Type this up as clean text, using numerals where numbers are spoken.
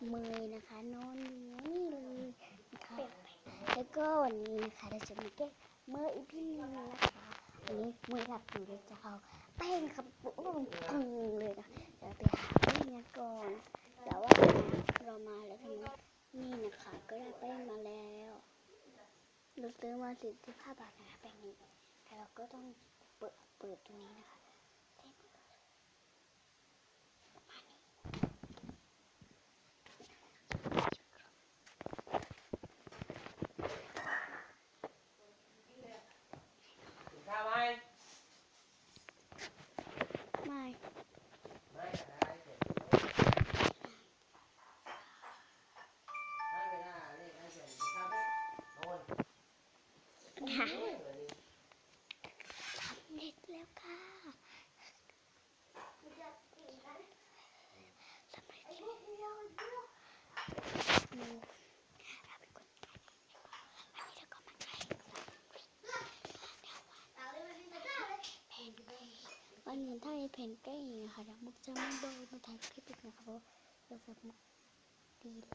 เมยนะคะนอนอยู่นี่เลยนะคะแล้วก็วันนี้นะคะเราจะมาแก้เมยอีกพี่นึงนะคะวันนี้เมยหลับอยู่เลยจะเอาแป้งครับปุ๊บตึงเลยนะจะไปหาแป้งกันก่อนแต่ว่าเรามาแล้วทีนี้นี่นะคะก็ได้แป้งมาแล้วเราซื้อมา45 บาทนะคะแป้งนี้แต่เราก็ต้องเปิดตรงนี้นะคะค่ะสำเร็จแล้วค่ะสำเร็จแล้ววันนี้ถ้าเพนใกล้นะคะเดี๋ยวมุกจะไม่บอกมาถ่ายคลิปอีกนะคะเพราะเราจะมุกดีเลย